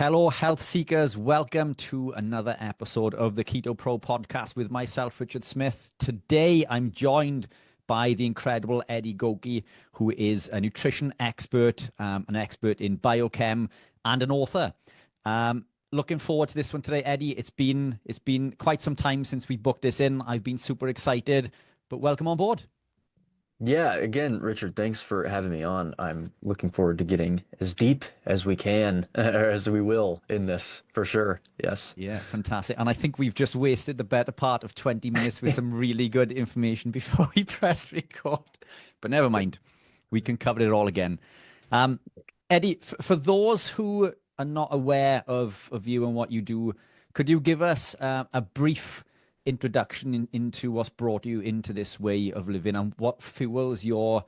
Hello, health seekers. Welcome to another episode of the KetoPro Podcast with myself, Richard Smith. Today, I'm joined by the incredible Eddie Goeke, who is a nutrition expert, an expert in biochem, and an author. Looking forward to this one today, Eddie. It's been quite some time since we booked this in. I've been super excited, but welcome on board. Yeah, again, Richard, thanks for having me on. I'm looking forward to getting as deep as we can, or as we will in this, for sure. Yes. Yeah, fantastic. And I think we've just wasted the better part of 20 minutes with some really good information before we press record. But never mind. We can cover it all again. Eddie, for those who are not aware of you and what you do, could you give us a brief introduction into what's brought you into this way of living and what fuels your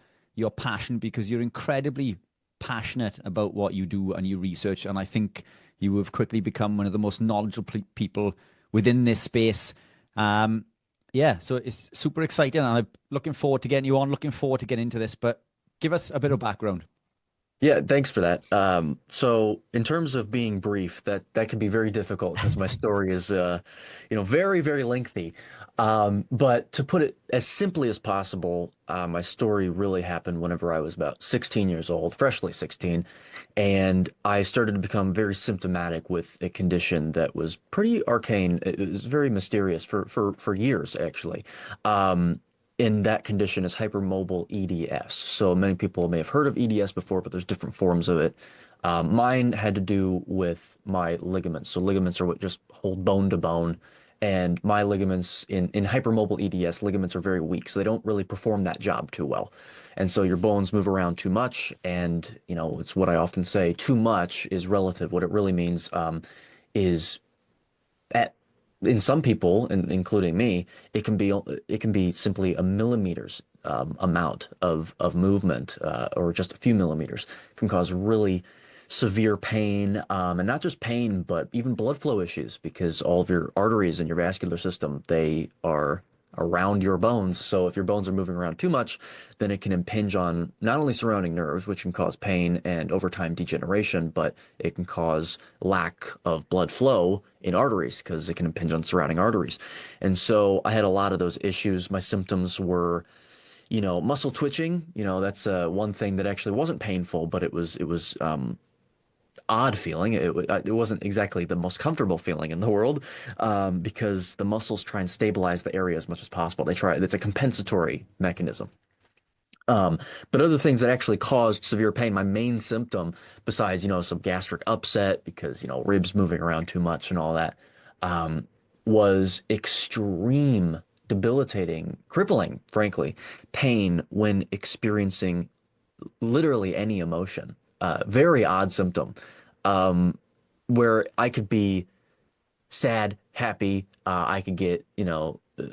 passion, because you're incredibly passionate about what you do and you research, and I think you have quickly become one of the most knowledgeable people within this space. So it's super exciting, and I'm looking forward to getting you on, looking forward to getting into this, but give us a bit of background. Yeah, thanks for that. So in terms of being brief, that can be very difficult because my story is, very, very lengthy. But to put it as simply as possible, my story really happened whenever I was about 16 years old, freshly 16, and I started to become very symptomatic with a condition that was pretty arcane. It was very mysterious for years, actually. In that condition is hypermobile EDS. So many people may have heard of EDS before, but there's different forms of it. Mine had to do with my ligaments. So ligaments are what just hold bone to bone. And my ligaments in hypermobile EDS, ligaments are very weak. So they don't really perform that job too well. And so your bones move around too much. And, it's what I often say, too much is relative. What it really means is in some people, including me, it can be simply a millimeters amount of movement, or just a few millimeters can cause really severe pain, and not just pain, but even blood flow issues, because all of your arteries in your vascular system, they are around your bones. So if your bones are moving around too much, then it can impinge on not only surrounding nerves, which can cause pain and over time degeneration, but it can cause lack of blood flow in arteries because it can impinge on surrounding arteries. And so I had a lot of those issues. My symptoms were, muscle twitching. That's one thing that actually wasn't painful, but it was odd feeling. It wasn't exactly the most comfortable feeling in the world, because the muscles try and stabilize the area as much as possible. It's a compensatory mechanism. But other things that actually caused severe pain, my main symptom, besides, some gastric upset because, ribs moving around too much and all that, was extreme, debilitating, crippling, frankly, pain when experiencing literally any emotion. Very odd symptom, where I could be sad, happy, I could get,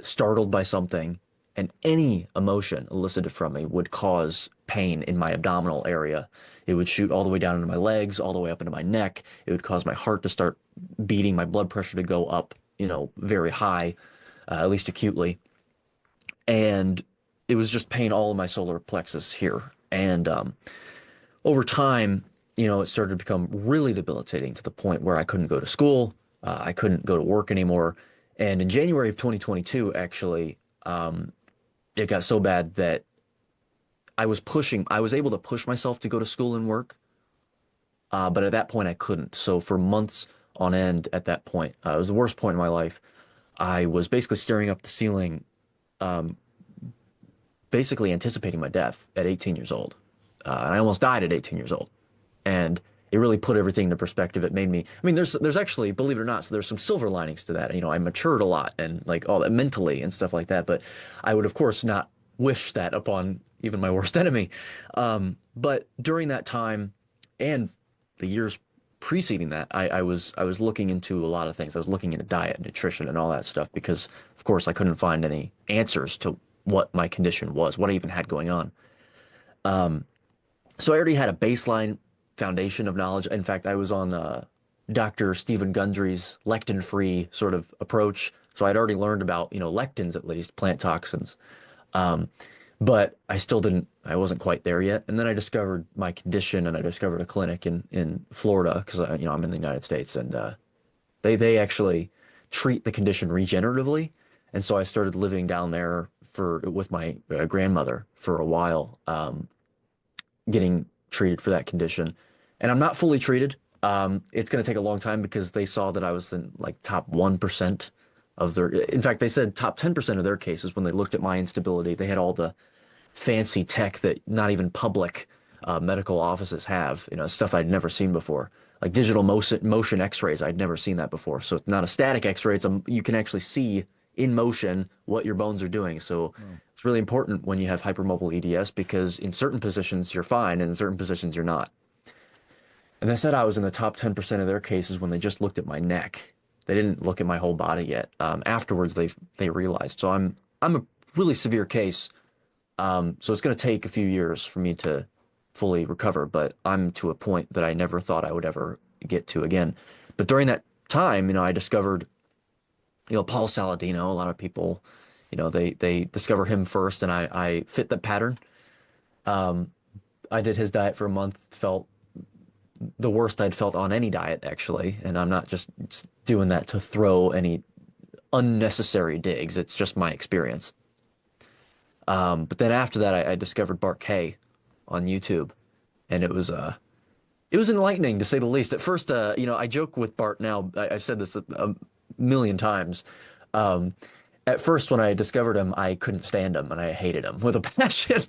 startled by something, and any emotion elicited from me would cause pain in my abdominal area. It would shoot all the way down into my legs, all the way up into my neck. It would cause my heart to start beating, my blood pressure to go up, very high, at least acutely. And it was just pain all in my solar plexus here. And over time, it started to become really debilitating to the point where I couldn't go to school. I couldn't go to work anymore. And in January of 2022, actually, it got so bad that I was able to push myself to go to school and work. But at that point, I couldn't. So for months on end at that point, it was the worst point in my life. I was basically staring up the ceiling, basically anticipating my death at 18 years old. And I almost died at 18 years old. And it really put everything into perspective. It made me, there's actually, believe it or not, so there's some silver linings to that. I matured a lot and like all that mentally and stuff like that. But I would, of course, not wish that upon even my worst enemy. But during that time and the years preceding that, I was looking into a lot of things. I was looking into diet, nutrition, and all that stuff because, of course, I couldn't find any answers to what my condition was, what I even had going on. So I already had a baseline foundation of knowledge. In fact, I was on Dr. Stephen Gundry's lectin-free sort of approach. So I'd already learned about, lectins, at least, plant toxins. but I wasn't quite there yet. And then I discovered my condition, and I discovered a clinic in Florida because I'm in the United States, and they actually treat the condition regeneratively. And so I started living down there with my grandmother for a while, getting treated for that condition. And I'm not fully treated. It's going to take a long time because they saw that I was in like top 1% of in fact, they said top 10% of their cases when they looked at my instability. They had all the fancy tech that not even public medical offices have, stuff I'd never seen before, like digital motion X-rays. I'd never seen that before. So it's not a static X-ray. You can actually see in motion what your bones are doing. So it's really important when you have hypermobile EDS because in certain positions you're fine and in certain positions you're not. And they said I was in the top 10% of their cases when they just looked at my neck. They didn't look at my whole body yet. Afterwards, they realized. So I'm a really severe case. So it's going to take a few years for me to fully recover, but I'm to a point that I never thought I would ever get to again. But during that time, I discovered, Paul Saladino. A lot of people, they discover him first, and I fit the pattern. I did his diet for a month, felt the worst I'd felt on any diet, actually. And I'm not just doing that to throw any unnecessary digs. It's just my experience. But then after that, I discovered Bart K on YouTube, and it was enlightening to say the least. At first, I joke with Bart now. I've said this a million times. At first, when I discovered him, I couldn't stand him, and I hated him with a passion.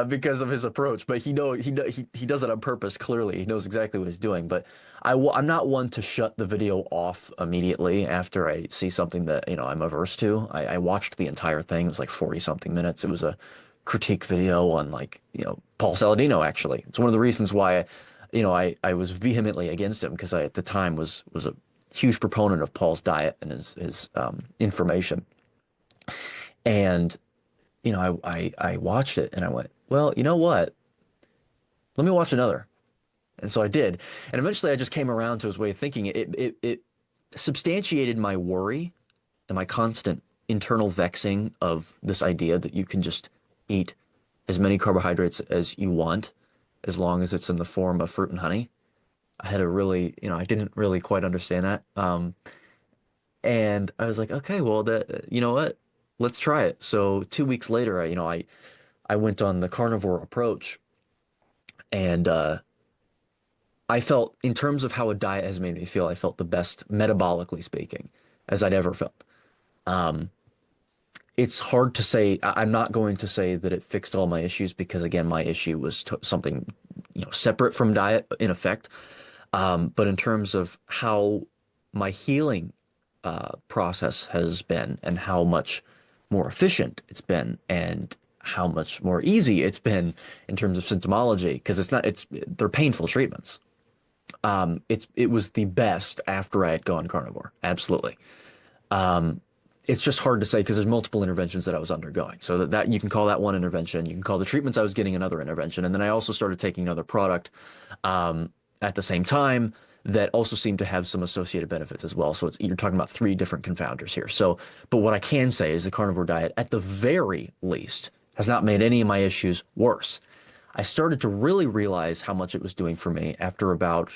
Because of his approach, but he does it on purpose. Clearly, he knows exactly what he's doing. But I'm not one to shut the video off immediately after I see something that I'm averse to. I watched the entire thing. It was like 40 something minutes. It was a critique video on Paul Saladino. Actually, it's one of the reasons why I was vehemently against him because I at the time was a huge proponent of Paul's diet and his information. And I watched it and I went, well, you know what? Let me watch another. And so I did. And eventually I just came around to his way of thinking. It substantiated my worry and my constant internal vexing of this idea that you can just eat as many carbohydrates as you want, as long as it's in the form of fruit and honey. I had a really, I didn't really quite understand that. And I was like, okay, well, you know what? Let's try it. So 2 weeks later, I went on the carnivore approach, and I felt, in terms of how a diet has made me feel, I felt the best metabolically speaking as I'd ever felt. It's hard to say. I'm not going to say that it fixed all my issues because, again, my issue was something separate from diet in effect. But in terms of how my healing process has been and how much more efficient it's been and how much more easy it's been in terms of symptomology, because they're painful treatments. It was the best after I had gone carnivore. Absolutely. It's just hard to say because there's multiple interventions that I was undergoing. So that you can call that one intervention. You can call the treatments I was getting another intervention. And then I also started taking another product at the same time that also seem to have some associated benefits as well. So you're talking about 3 different confounders here. But what I can say is the carnivore diet, at the very least, has not made any of my issues worse. I started to really realize how much it was doing for me after about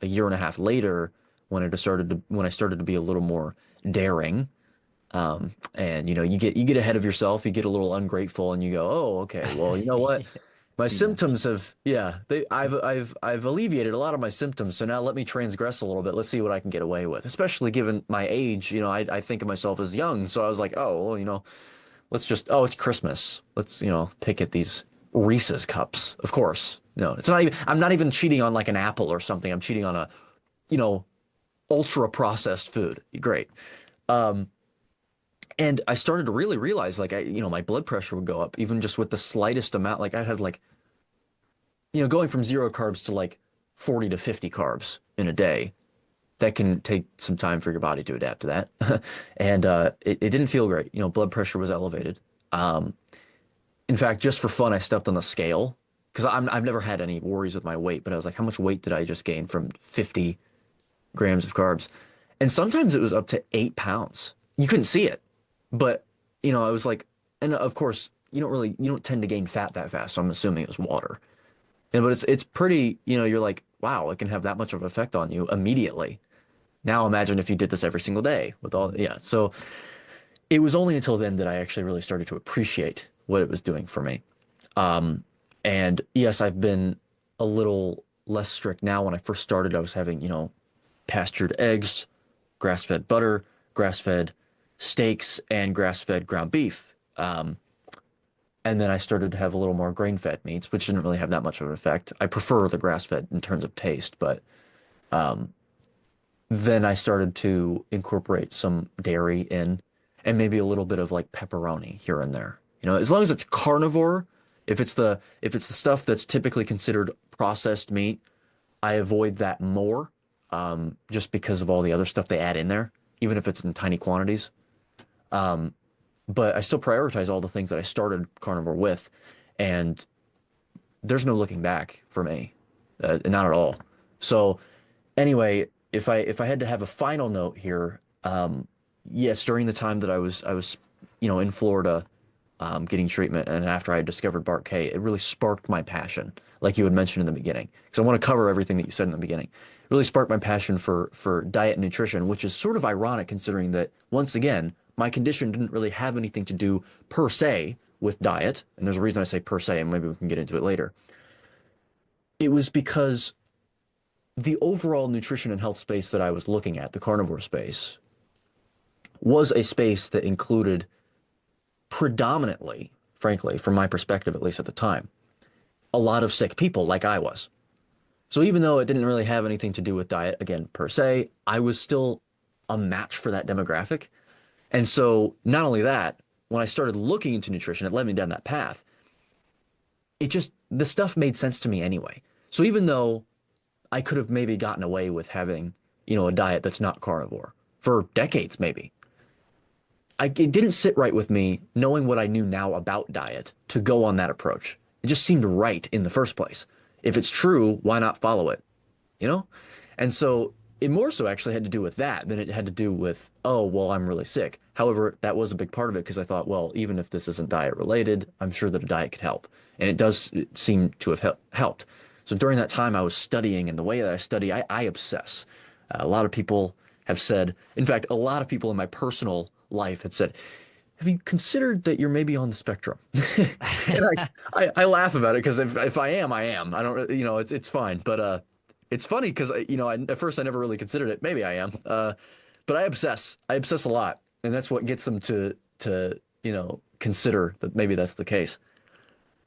a year and a half later, when I started to be a little more daring. And you get ahead of yourself, you get a little ungrateful, and you go, oh, okay, well, you know what? My symptoms have, I've alleviated a lot of my symptoms. So now let me transgress a little bit. Let's see what I can get away with, especially given my age. I think of myself as young. So I was like, oh, well, it's Christmas. Let's, pick at these Reese's cups. Of course, I'm not even cheating on like an apple or something. I'm cheating on a, ultra processed food. Great. And I started to really realize, like, my blood pressure would go up even just with the slightest amount. Like, I'd have like, going from 0 carbs to like 40 to 50 carbs in a day. That can take some time for your body to adapt to that. And it didn't feel great. Blood pressure was elevated. In fact, just for fun, I stepped on the scale because I've never had any worries with my weight, but I was like, how much weight did I just gain from 50 grams of carbs? And sometimes it was up to 8 pounds. You couldn't see it. But, I was like, and of course, you don't tend to gain fat that fast. So I'm assuming it was water. And but it's pretty, you're like, wow, it can have that much of an effect on you immediately. Now imagine if you did this every single day with all, yeah. So it was only until then that I actually really started to appreciate what it was doing for me. Um, and yes, I've been a little less strict now. When I first started, I was having, pastured eggs, grass-fed butter, grass-fed steaks, and grass-fed ground beef. And then I started to have a little more grain-fed meats, which didn't really have that much of an effect. I prefer the grass-fed in terms of taste, but um, then I started to incorporate some dairy in and maybe a little bit of like pepperoni here and there. As long as it's carnivore, if it's the stuff that's typically considered processed meat, I avoid that more, just because of all the other stuff they add in there, even if it's in tiny quantities. Um, but I still prioritize all the things that I started carnivore with, and there's no looking back for me, not at all. So anyway, if I had to have a final note here, yes, during the time that I was in Florida, getting treatment, and after I discovered Bart K, it really sparked my passion, like you had mentioned in the beginning. Because I want to cover everything that you said in the beginning. It really sparked my passion for diet and nutrition, which is sort of ironic considering that once again, my condition didn't really have anything to do per se with diet, and there's a reason I say per se, and maybe we can get into it later. It was because the overall nutrition and health space that I was looking at, the carnivore space, was a space that included predominantly, frankly, from my perspective, at least at the time, a lot of sick people like I was. So even though it didn't really have anything to do with diet, again, per se, I was still a match for that demographic. And so not only that, when I started looking into nutrition, it led me down that path. The stuff made sense to me anyway. So even though I could have maybe gotten away with having, a diet that's not carnivore for decades, maybe. It didn't sit right with me knowing what I knew now about diet to go on that approach. It just seemed right in the first place. If it's true, why not follow it? You know? And so it more so actually had to do with that than it had to do with, oh, well, I'm really sick. However, that was a big part of it because I thought, well, even if this isn't diet related, I'm sure that a diet could help. And it does seem to have helped. So during that time, I was studying, and the way that I study, I obsess. A lot of people have said, in fact, a lot of people in my personal life had said, have you considered that you're maybe on the spectrum? And I laugh about it because if I am, I am. I don't, it's fine. But it's funny because, at first I never really considered it. Maybe I am. But I obsess. I obsess a lot. And that's what gets them to consider that maybe that's the case.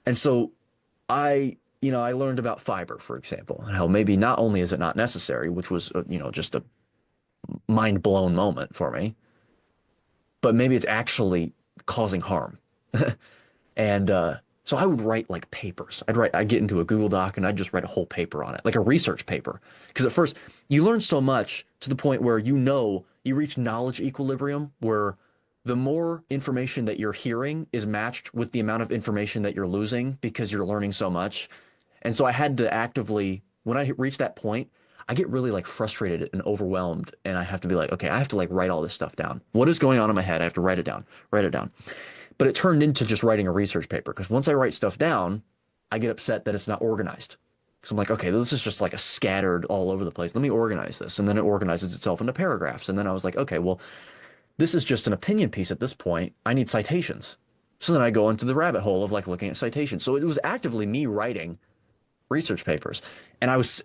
And so I learned about fiber, for example, and how maybe not only is it not necessary, which was, just a mind blown moment for me, but maybe it's actually causing harm. And so I would write like papers. I'd get into a Google Doc and I'd just write a whole paper on it, like a research paper. Because at first you learn so much to the point where you reach knowledge equilibrium where the more information that you're hearing is matched with the amount of information that you're losing because you're learning so much. And so I had to actively, when I reach that point, I get really like frustrated and overwhelmed, and I have to be like, okay, I have to like write all this stuff down. What is going on in my head? I have to write it down, write it down. But it turned into just writing a research paper because once I write stuff down, I get upset that it's not organized. Because I'm like, okay, this is just like a scattered all over the place. Let me organize this. And then it organizes itself into paragraphs. And then I was like, okay, well, this is just an opinion piece at this point. I need citations. So then I go into the rabbit hole of like looking at citations. So it was actively me writing research papers. And I was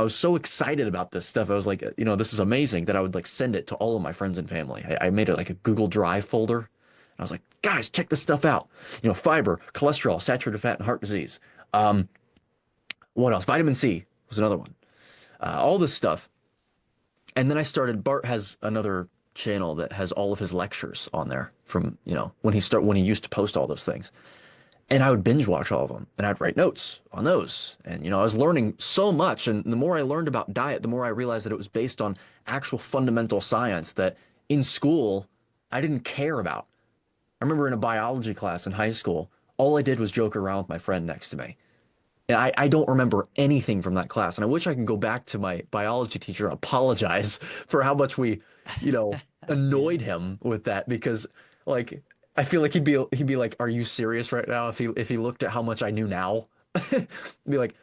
so excited about this stuff. I was like, this is amazing that I would like send it to all of my friends and family. I made it like a Google Drive folder. And I was like, guys, check this stuff out. Fiber, cholesterol, saturated fat, and heart disease. What else? Vitamin C was another one. All this stuff. And then Bart has another channel that has all of his lectures on there from, when he used to post all those things. And I would binge watch all of them and I'd write notes on those. And, I was learning so much. And the more I learned about diet, the more I realized that it was based on actual fundamental science that in school, I didn't care about. I remember in a biology class in high school, all I did was joke around with my friend next to me. And I don't remember anything from that class. And I wish I could go back to my biology teacher and apologize for how much we, annoyed him with that because like, I feel like he'd be like, "Are you serious right now?" If he looked at how much I knew now, be like,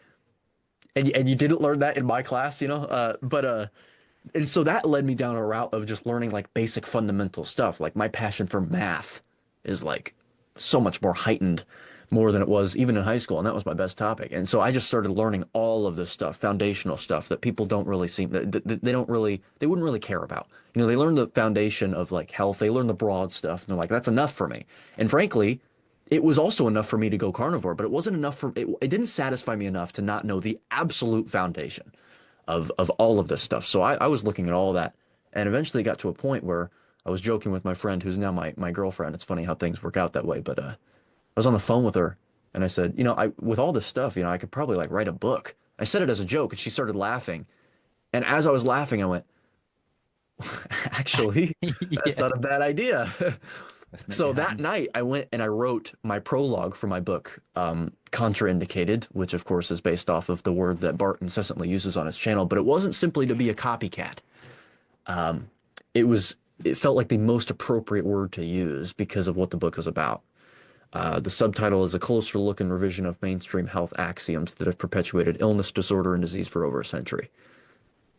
and you didn't learn that in my class, you know? And so that led me down a route of just learning like basic fundamental stuff. Like my passion for math is like so much more heightened, more than it was even in high school, and that was my best topic. And so I just started learning all of this stuff, foundational stuff that people don't really seem they don't really they wouldn't really care about. You know, they learn the foundation of like health, they learn the broad stuff, and they're like, that's enough for me. And frankly, it was also enough for me to go carnivore, but it wasn't enough for it didn't satisfy me enough to not know the absolute foundation of all of this stuff. So I was looking at all that, and eventually got to a point where I was joking with my friend, who's now my girlfriend. It's funny how things work out that way, but I was on the phone with her, and I said, you know, I with all this stuff, you know, I could probably like write a book. I said it as a joke, and she started laughing. And as I was laughing, I went, actually, that's Yeah, not a bad idea. let's make So it that happen. night, I went and I wrote my prologue for my book, Contraindicated, which of course is based off of the word that Bart incessantly uses on his channel. But it wasn't simply to be a copycat. Um, it felt like the most appropriate word to use because of what the book was about. The subtitle is a closer look and revision of mainstream health axioms that have perpetuated illness, disorder, and disease for over a century.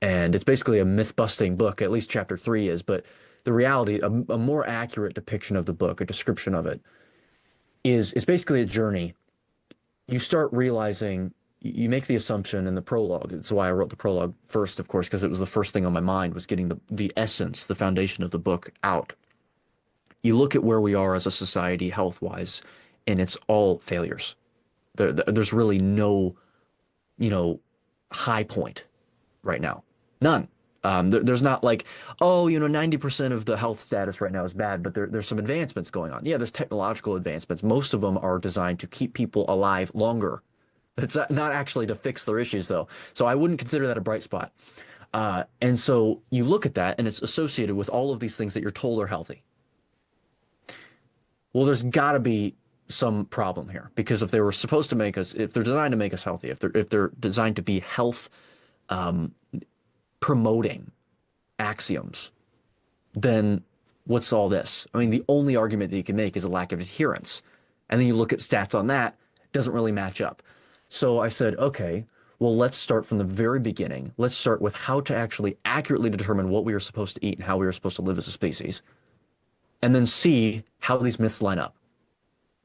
And it's basically a myth-busting book, at least chapter three is, but the reality, a more accurate depiction of the book, a description of it, is it's basically a journey. You start realizing, you make the assumption in the prologue. That's why I wrote the prologue first, of course, because it was the first thing on my mind was getting the essence, the foundation of the book out. You look at where we are as a society health-wise, and it's all failures. There's really no, you know, high point right now. None. There's not like, oh, you know, 90% of the health status right now is bad, but there's some advancements going on. Yeah, there's technological advancements. Most of them are designed to keep people alive longer. It's not actually to fix their issues, though. So I wouldn't consider that a bright spot. And so you look at that, and it's associated with all of these things that you're told are healthy. Well, there's got to be some problem here because if they were supposed to make us, if they're designed to make us healthy, if they're designed to be health um, promoting axioms, then what's all this? I mean, the only argument that you can make is a lack of adherence. And then you look at stats on that, it doesn't really match up. So I said, okay, well, let's start from the very beginning. Let's start with how to actually accurately determine what we are supposed to eat and how we are supposed to live as a species, and then see how these myths line up.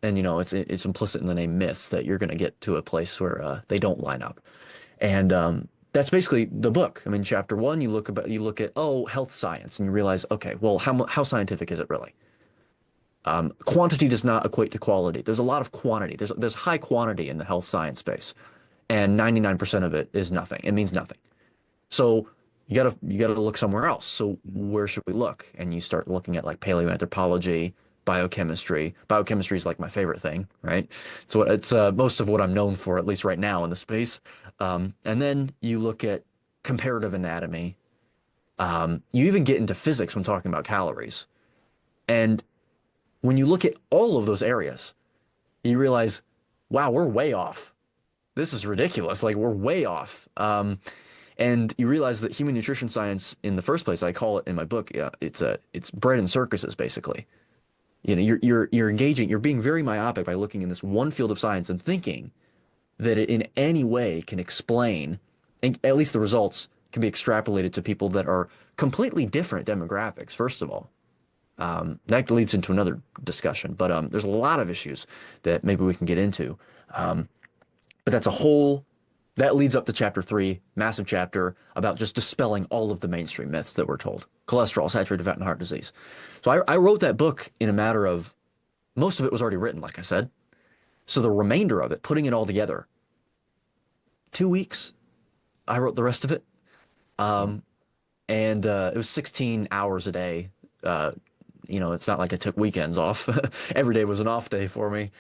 And you know, it's implicit in the name myths that you're going to get to a place where they don't line up. And that's basically the book. I mean, chapter one, you look at health science, and you realize, okay, well, how scientific is it really? Quantity does not equate to quality. There's a lot of quantity. There's high quantity in the health science space, and 99% of it is nothing. It means nothing. So you gotta look somewhere else. So where should we look? And you start looking at like paleoanthropology, biochemistry. Biochemistry is like my favorite thing, right? So it's most of what I'm known for, at least right now in the space. And then you look at comparative anatomy. You even get into physics when talking about calories. And when you look at all of those areas, you realize, wow, we're way off. This is ridiculous. Like we're way off. And you realize that human nutrition science, in the first place, I call it in my book, yeah, it's bread and circuses basically. You know, you're engaging, you're being very myopic by looking in this one field of science and thinking that it in any way can explain, and at least the results can be extrapolated to people that are completely different demographics. First of all, that leads into another discussion, but there's a lot of issues that maybe we can get into. Um, but that leads up to chapter three, massive chapter about just dispelling all of the mainstream myths that we're told. Cholesterol, saturated fat, and heart disease. So I wrote that book in a matter of, most of it was already written, like I said. So the remainder of it, putting it all together, 2 weeks, I wrote the rest of it. Um, and it was 16 hours a day. You know, it's not like I took weekends off. Every day was an off day for me.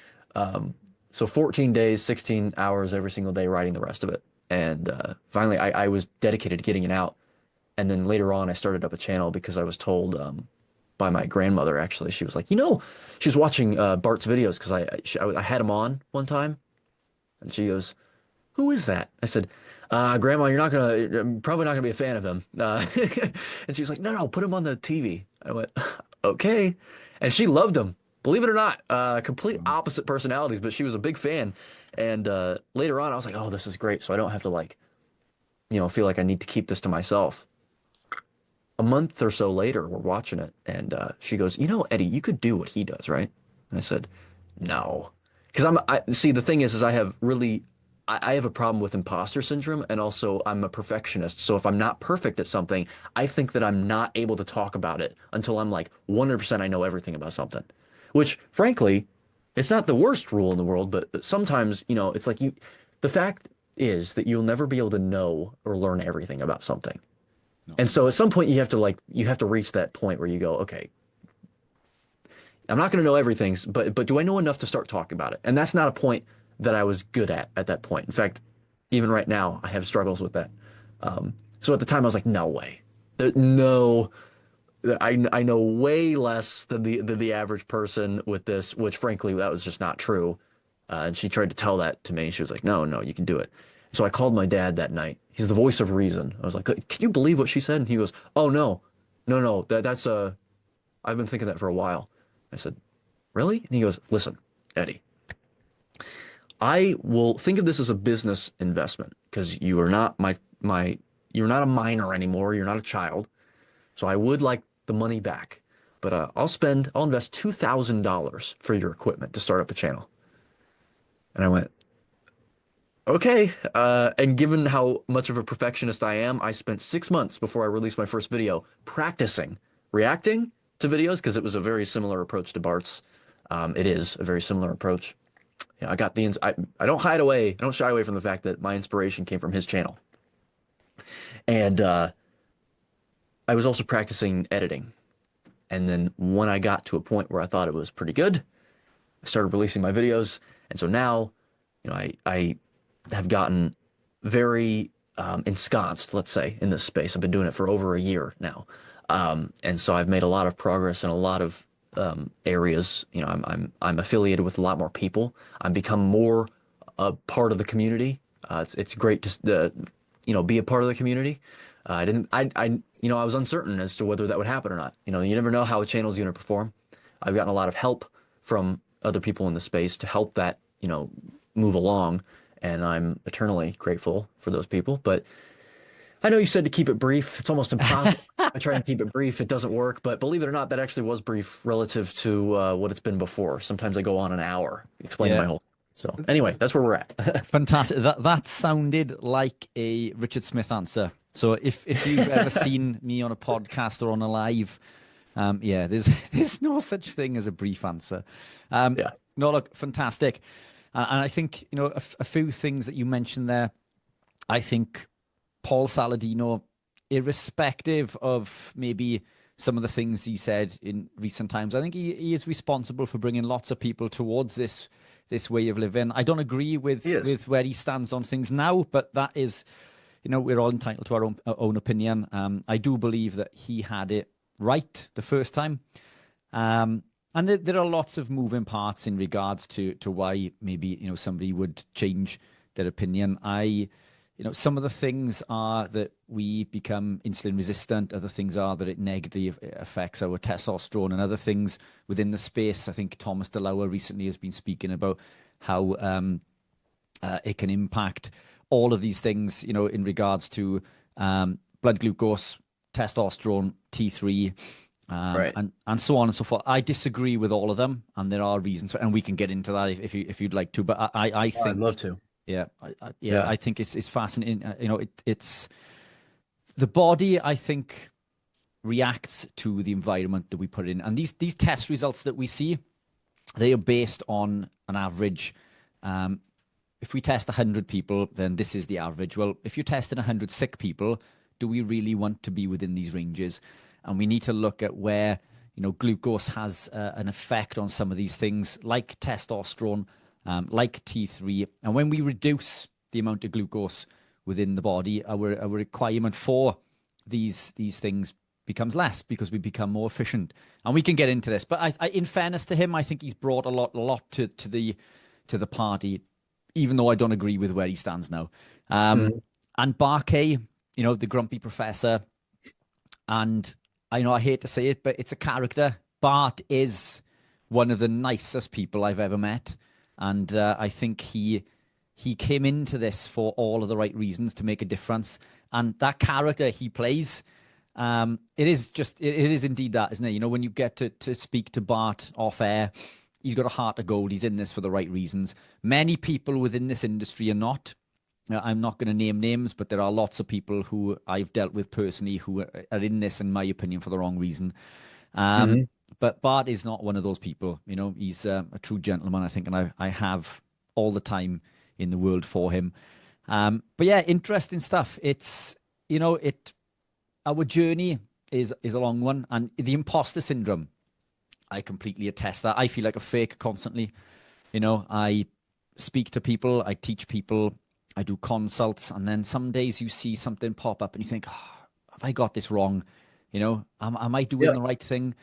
So 14 days, 16 hours every single day writing the rest of it. And finally, I was dedicated to getting it out. And then later on, I started up a channel because I was told by my grandmother, actually, she was like, you know, she was watching Bart's videos because I had him on one time. And she goes, who is that? I said, Grandma, I'm probably not gonna be a fan of him. And she was like, no, put him on the TV. I went, okay. And she loved him. believe it or not, complete opposite personalities, but she was a big fan. And later on, I was like, oh, this is great. So I don't have to like, feel like I need to keep this to myself. A month or so later, we're watching it, and she goes, Eddie, you could do what he does, right? And I said, no, because I see the thing is I have really, I have a problem with imposter syndrome, and also I'm a perfectionist. So if I'm not perfect at something, I think that I'm not able to talk about it until I'm like 100% I know everything about something, which frankly, it's not the worst rule in the world, but sometimes, it's like the fact is that you'll never be able to know or learn everything about something. No. And so at some point you have to reach that point where you go, okay, I'm not going to know everything, but do I know enough to start talking about it? And that's not a point that I was good at that point. In fact, even right now, I have struggles with that. So at the time, I was like, no way, no, I know way less than the average person with this, which frankly, that was just not true. And she tried to tell that to me. She was like, no, no, you can do it. So I called my dad that night. He's the voice of reason. I was like, can you believe what she said? And he goes, oh, no, no, no, that's I've been thinking that for a while. I said, really? And he goes, listen, Eddie, I will think of this as a business investment because you are not you're not a minor anymore. You're not a child. So I would like the money back, but I'll invest $2,000 for your equipment to start up a channel. And I went, okay. And given how much of a perfectionist I am, I spent 6 months before I released my first video practicing reacting to videos because it was a very similar approach to Bart's. It is a very similar approach. I got I don't hide away. I don't shy away from the fact that my inspiration came from his channel. And I was also practicing editing. And then when I got to a point where I thought it was pretty good, I started releasing my videos. And so now, I have gotten very ensconced, let's say, in this space. I've been doing it for over a year now. And so I've made a lot of progress in a lot of areas. I'm affiliated with a lot more people. I'm become more a part of the community. It's great to be a part of the community. I didn't I was uncertain as to whether that would happen or not. You never know how a channel is going to perform. I've gotten a lot of help from other people in the space to help that move along, and I'm eternally grateful for those people. But I know you said to keep it brief. It's almost impossible. I try and keep it brief. It doesn't work. But believe it or not, that actually was brief relative to what it's been before. Sometimes I go on an hour explaining Yeah. my whole. So anyway, that's where we're at. Fantastic. That sounded like a Richard Smith answer. So if you've ever seen me on a podcast or on a live, there's no such thing as a brief answer. Yeah. No, look, fantastic. And I think, a few things that you mentioned there, I think Paul Saladino, irrespective of maybe some of the things he said in recent times, I think he is responsible for bringing lots of people towards this way of living. I don't agree with where he stands on things now, but that is, we're all entitled to our own opinion. I do believe that he had it right the first time. And there are lots of moving parts in regards to why maybe, somebody would change their opinion. Some of the things are that we become insulin resistant. Other things are that it negatively affects our testosterone, and other things within the space. I think Thomas DeLauer recently has been speaking about how it can impact all of these things, in regards to blood glucose, testosterone, T3, Right. and so on and so forth. I disagree with all of them, and there are reasons and we can get into that if you'd like to. But I think I'd love to. Yeah, I think it's fascinating. It's the body, I think, reacts to the environment that we put in, and these test results that we see, they are based on an average. If we test 100 people, then this is the average. Well, if you're testing 100 sick people, do we really want to be within these ranges? And we need to look at where glucose has an effect on some of these things, like testosterone. Like T3, and when we reduce the amount of glucose within the body, our requirement for these things becomes less because we become more efficient. And we can get into this, but I in fairness to him, I think he's brought a lot to the party, even though I don't agree with where he stands now. And Barkay, the grumpy professor, and I know I hate to say it, but it's a character. Bart is one of the nicest people I've ever met. And I think he came into this for all of the right reasons to make a difference. And that character he plays, it is indeed that, isn't it? You know, when you get to speak to Bart off air, he's got a heart of gold. He's in this for the right reasons. Many people within this industry are not. I'm not going to name names, but there are lots of people who I've dealt with personally who are in this, in my opinion, for the wrong reason. Hmm. But Bart is not one of those people. You know, he's a true gentleman, I think, and I have all the time in the world for him. But yeah, interesting stuff. It's, you know, our journey is a long one, and the imposter syndrome, I completely attest that. I feel like a fake constantly. You know, I speak to people, I teach people, I do consults, and then some days you see something pop up and you think, oh, have I got this wrong? You know, am I doing Yep. the right thing?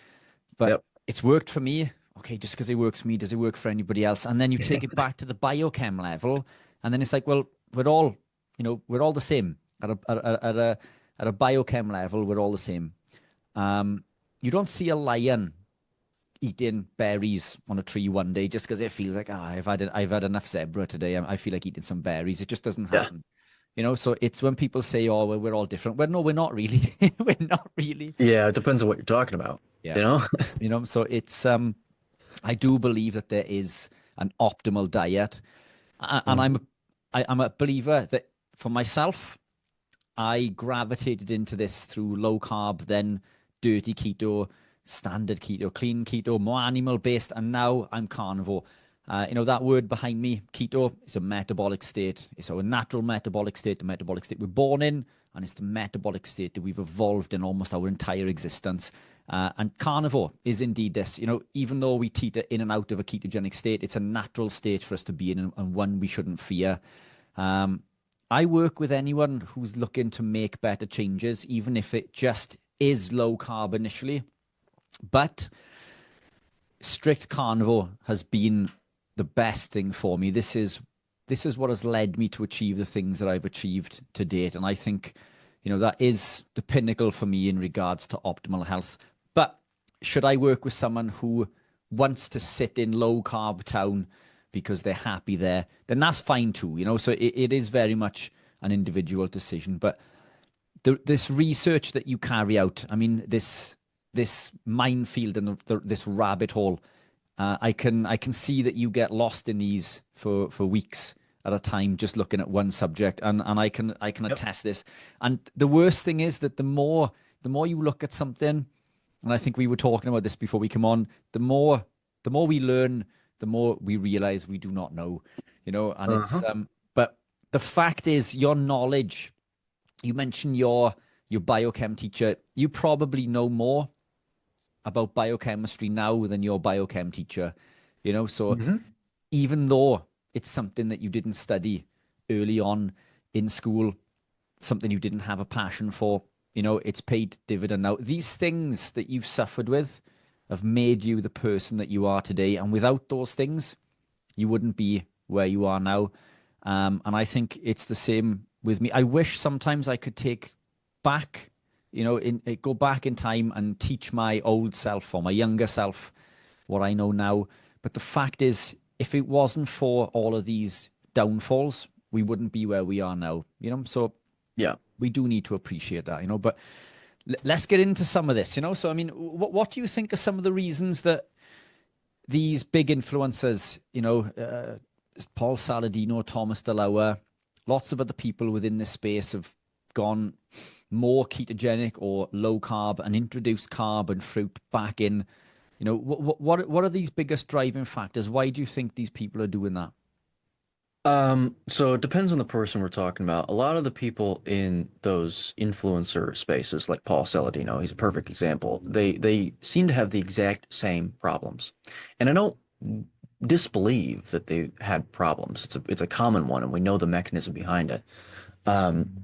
But Yep. it's worked for me. Okay, just because it works for me, does it work for anybody else? And then you take it back to the biochem level, and then it's like, well, we're all, you know, we're all the same at a biochem level. We're all the same. You don't see a lion eating berries on a tree one day just because it feels like, I've had enough zebra today. I feel like eating some berries. It just doesn't Yeah. happen. You know, so it's when people say, oh, well, we're all different. Well, no, we're not really. We're not really. Yeah. It depends on what you're talking about, Yeah. you know? You know, so it's I do believe that there is an optimal diet. And Mhm. I'm a believer that for myself, I gravitated into this through low carb, then dirty keto, standard keto, clean keto, more animal based, and now I'm carnivore. You know, that word behind me, keto, is a metabolic state. It's our natural metabolic state, the metabolic state we're born in, and it's the metabolic state that we've evolved in almost our entire existence. And carnivore is indeed this. You know, even though we teeter in and out of a ketogenic state, it's a natural state for us to be in, and one we shouldn't fear. Um, I work with anyone who's looking to make better changes, even if it just is low carb initially. But strict carnivore has been the best thing for me. This is what has led me to achieve the things that I've achieved to date. And I think, you know, that is the pinnacle for me in regards to optimal health. But should I work with someone who wants to sit in low carb town because they're happy there, then that's fine too, you know. So it is very much an individual decision. But this research that you carry out, I mean, this minefield and this rabbit hole, I can see that you get lost in these for weeks at a time, just looking at one subject, and I can Yep. attest this. And the worst thing is that the more you look at something, and I think we were talking about this before we come on, the more we learn, the more we realize we do not know, you know. And it's Uh-huh. but the fact is, your knowledge. You mentioned your biochem teacher. You probably know more about biochemistry now than your biochem teacher, you know. So Hmm. even though it's something that you didn't study early on in school, something you didn't have a passion for, you know, it's paid dividend now. These things that you've suffered with have made you the person that you are today. And without those things, you wouldn't be where you are now. And I think it's the same with me. I wish sometimes I could take back, you know, go back in time and teach my old self or my younger self what I know now. But the fact is, if it wasn't for all of these downfalls, we wouldn't be where we are now, you know? So Yeah. we do need to appreciate that, you know? But let's get into some of this, you know? So, I mean, what do you think are some of the reasons that these big influencers, you know, Paul Saladino, Thomas DeLauer, lots of other people within this space have gone more ketogenic or low carb and introduced carb and fruit back in. You know, what are these biggest driving factors? Why do you think these people are doing that? So it depends on the person we're talking about. A lot of the people in those influencer spaces, like Paul Saladino, he's a perfect example. They seem to have the exact same problems. And I don't disbelieve that they had problems. It's a common one, and we know the mechanism behind it.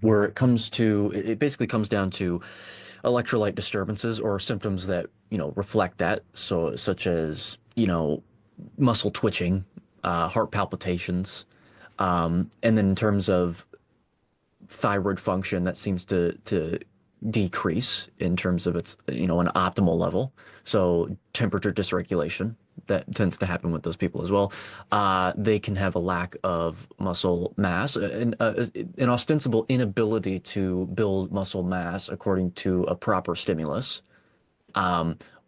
Where it comes to, it basically comes down to electrolyte disturbances or symptoms that, reflect that. So such as, muscle twitching, heart palpitations. And then in terms of thyroid function, that seems to decrease in terms of its, an optimal level. So temperature dysregulation. that tends to happen with those people as well. They can have a lack of muscle mass, an ostensible inability to build muscle mass according to a proper stimulus,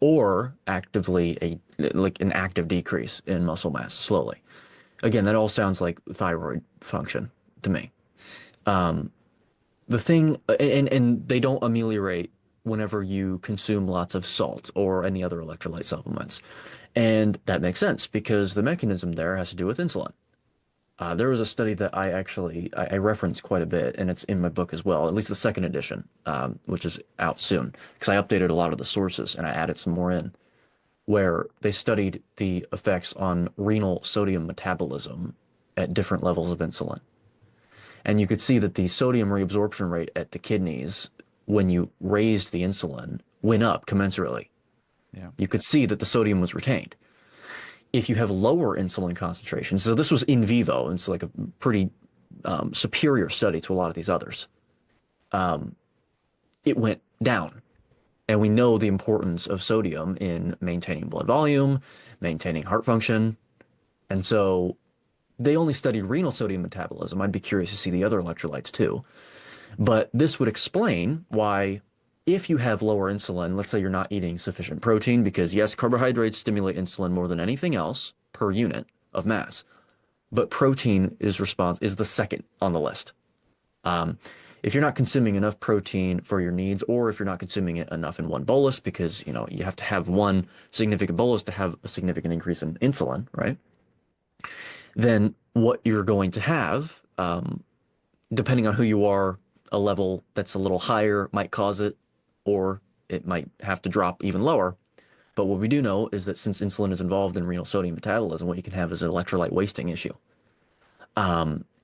or actively an active decrease in muscle mass slowly. Again, that all sounds like thyroid function to me. The thing, and they don't ameliorate whenever you consume lots of salt or any other electrolyte supplements. And that makes sense because the mechanism there has to do with insulin. There was a study that I reference quite a bit, and it's in my book as well, at least the second edition, which is out soon, because I updated a lot of the sources and I added some more in, where they studied the effects on renal sodium metabolism at different levels of insulin. And you could see that the sodium reabsorption rate at the kidneys, when you raised the insulin, went up commensurately. Yeah. You could see that the sodium was retained. If you have lower insulin concentrations, so this was in vivo, and it's like a pretty superior study to a lot of these others, it went down. And we know the importance of sodium in maintaining blood volume, maintaining heart function. And so they only studied renal sodium metabolism. I'd be curious to see the other electrolytes too. But this would explain why, if you have lower insulin, let's say you're not eating sufficient protein, because yes, carbohydrates stimulate insulin more than anything else per unit of mass, but protein is the second on the list. If you're not consuming enough protein for your needs, or if you're not consuming it enough in one bolus, because you have to have one significant bolus to have a significant increase in insulin, right? Then what you're going to have, depending on who you are, a level that's a little higher might cause it, or it might have to drop even lower. But what we do know is that since insulin is involved in renal sodium metabolism, what you can have is an electrolyte wasting issue.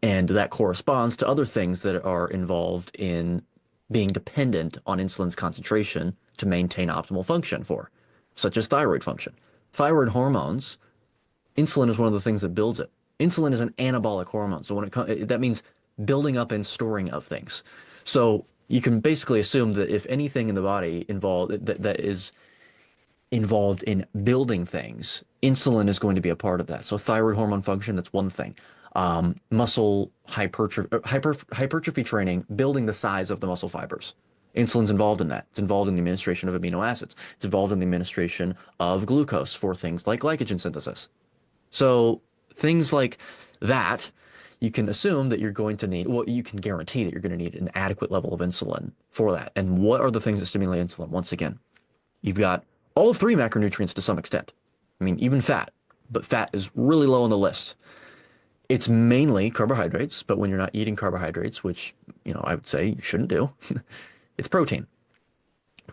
And that corresponds to other things that are involved in being dependent on insulin's concentration to maintain optimal function such as thyroid function. Thyroid hormones, insulin is one of the things that builds it. Insulin is an anabolic hormone. So that means building up and storing of things. So you can basically assume that if anything in the body that is involved in building things, insulin is going to be a part of that. So thyroid hormone function, that's one thing. Muscle hypertrophy training, building the size of the muscle fibers. Insulin's involved in that. It's involved in the administration of amino acids. It's involved in the administration of glucose for things like glycogen synthesis. So things like that, you can assume that you're going to need, well, you can guarantee that you're going to need an adequate level of insulin for that. And what are the things that stimulate insulin? Once again, you've got all three macronutrients to some extent. I mean, even fat, but fat is really low on the list. It's mainly carbohydrates, but when you're not eating carbohydrates, which, I would say you shouldn't do, it's protein.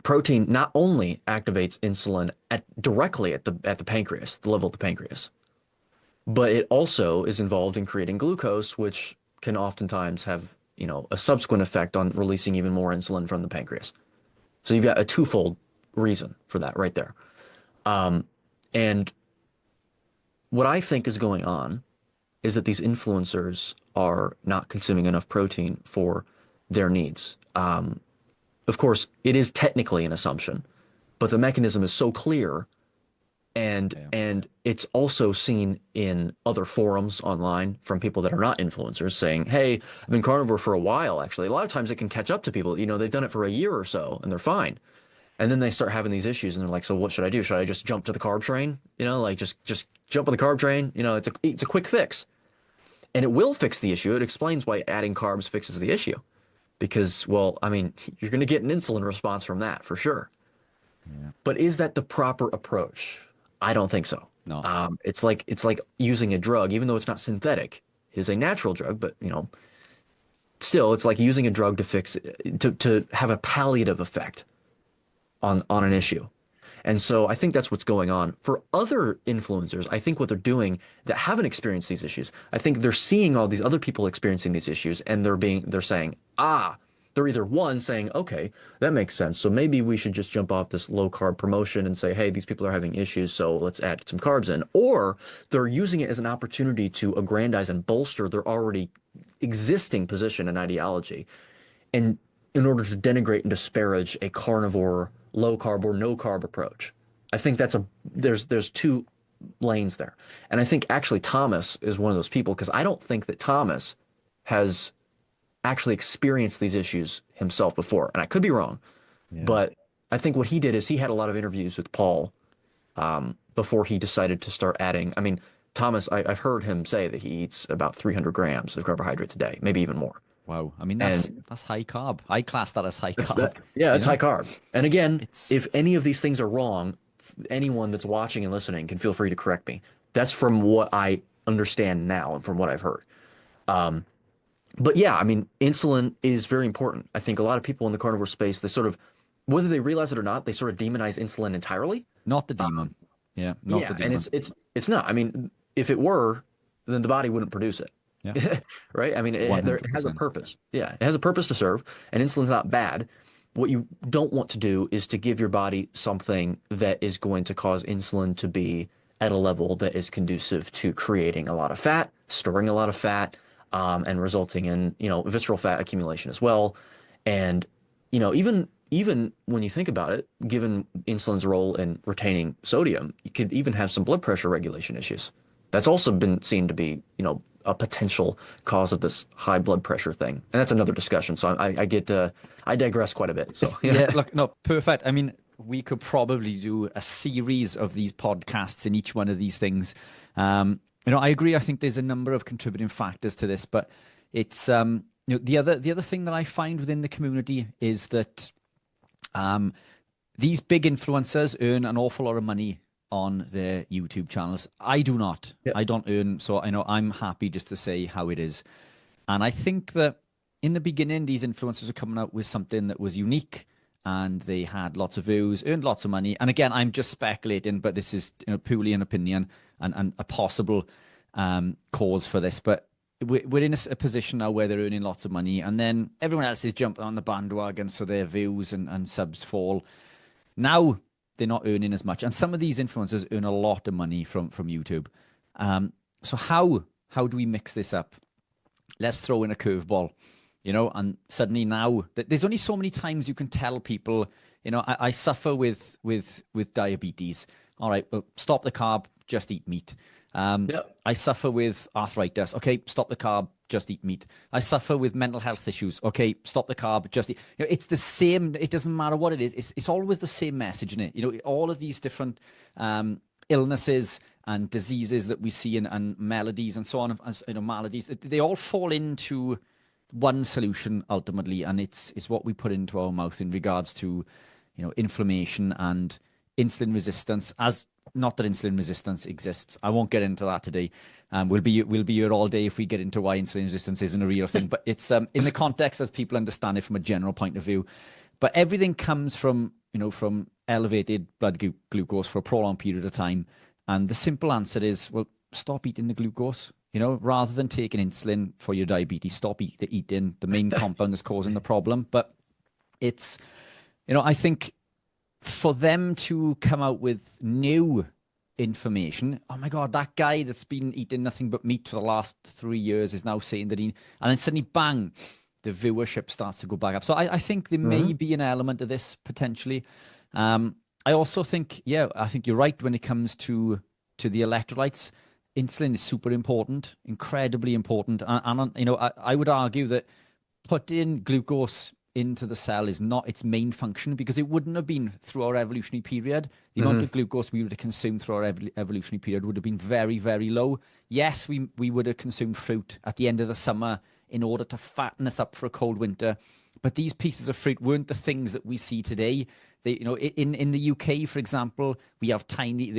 Protein not only activates insulin directly at the pancreas, the level of the pancreas, but it also is involved in creating glucose, which can oftentimes have, a subsequent effect on releasing even more insulin from the pancreas. So you've got a twofold reason for that right there. And what I think is going on is that these influencers are not consuming enough protein for their needs. Of course, it is technically an assumption, but the mechanism is so clear, and it's also seen in other forums online from people that are not influencers saying, hey, I've been carnivore for a while, actually. A lot of times it can catch up to people. They've done it for a year or so, and they're fine. And then they start having these issues, and they're like, so what should I do? Should I just jump to the carb train? Just jump on the carb train? It's a quick fix. And it will fix the issue. It explains why adding carbs fixes the issue. Because, well, I mean, you're going to get an insulin response from that for sure. Yeah. But is that the proper approach? I don't think so. No. It's like using a drug, even though it's not synthetic. It is a natural drug, but still, it's like using a drug to have a palliative effect on an issue. And so I think that's what's going on. For other influencers, I think what they're doing that haven't experienced these issues, I think they're seeing all these other people experiencing these issues, and they're saying, they're either one saying, okay, that makes sense. So maybe we should just jump off this low carb promotion and say, hey, these people are having issues, so let's add some carbs in. Or they're using it as an opportunity to aggrandize and bolster their already existing position and ideology, and in order to denigrate and disparage a carnivore, low carb or no carb approach. I think there's two lanes there. And I think actually Thomas is one of those people because I don't think that Thomas has actually experienced these issues himself before. And I could be wrong, Yeah. but I think what he did is he had a lot of interviews with Paul before he decided to start adding. I mean, Thomas, I've heard him say that he eats about 300 grams of carbohydrates a day, maybe even more. Wow. I mean, And that's high carb. I class that as high that's carb. that. Yeah, You it's high know, carbs. And again, it's if any of these things are wrong, anyone that's watching and listening can feel free to correct me. That's from what I understand now and from what I've heard. Um, but yeah, I mean, insulin is very important. I think a lot of people in the carnivore space, they sort of, whether they realize it or not, they sort of demonize insulin entirely. not the demon. Yeah, not the Yeah, and demon. it's not. I mean, if it were, then the body wouldn't produce Yeah, it. Right? I mean, it has a 100%. purpose. Yeah, it has a purpose to serve, and insulin's not bad. What you don't want to do is to give your body something that is going to cause insulin to be at a level that is conducive to creating a lot of fat, storing a lot of fat, and resulting in, visceral fat accumulation as well. And, even when you think about it, given insulin's role in retaining sodium, you could even have some blood pressure regulation issues. That's also been seen to be, a potential cause of this high blood pressure thing. And that's another discussion. So I digress quite a bit. So yeah. Yeah, look, no, perfect. I mean, we could probably do a series of these podcasts in each one of these things. I agree. I think there's a number of contributing factors to this, but it's the other thing that I find within the community is that these big influencers earn an awful lot of money on their YouTube channels. I do not. Yeah. I don't earn, so I know I'm happy just to say how it is. And I think that in the beginning, these influencers were coming out with something that was unique and they had lots of views, earned lots of money. And again, I'm just speculating, but this is purely an opinion and a possible cause for this. But we're in a position now where they're earning lots of money and then everyone else is jumping on the bandwagon, so their views and subs fall. Now they're not earning as much. And some of these influencers earn a lot of money from YouTube. So how do we mix this up? Let's throw in a curveball, and suddenly now there's only so many times you can tell people, I suffer with diabetes. All right, well, stop the carb, just eat meat. I suffer with arthritis. Okay, stop the carb, just eat meat. I suffer with mental health issues. Okay, stop the carb, just eat. It's the same. It doesn't matter what it is. It's always the same message, isn't it? All of these different illnesses and diseases that we see and maladies and so on, maladies, they all fall into one solution ultimately, and it's what we put into our mouth in regards to, inflammation and insulin resistance. As not that insulin resistance exists, I won't get into that today. We'll be here all day if we get into why insulin resistance isn't a real thing. But it's in the context as people understand it from a general point of view. But everything comes from from elevated blood glucose for a prolonged period of time. And the simple answer is, well, stop eating the glucose. Rather than taking insulin for your diabetes, stop eating the main compound that's causing the problem. But it's, I think for them to come out with new information, oh my God, that guy that's been eating nothing but meat for the last 3 years is now saying that and then suddenly bang, the viewership starts to go back up. So I think there may be an element of this potentially. I also think, I think you're right when it comes to the electrolytes. Insulin is super important, incredibly important. And I would argue that putting glucose into the cell is not its main function, because it wouldn't have been through our evolutionary period. The amount of glucose we would have consumed through our evolutionary period would have been very, very low. Yes, we would have consumed fruit at the end of the summer in order to fatten us up for a cold winter. But these pieces of fruit weren't the things that we see today. They, in the UK, for example, they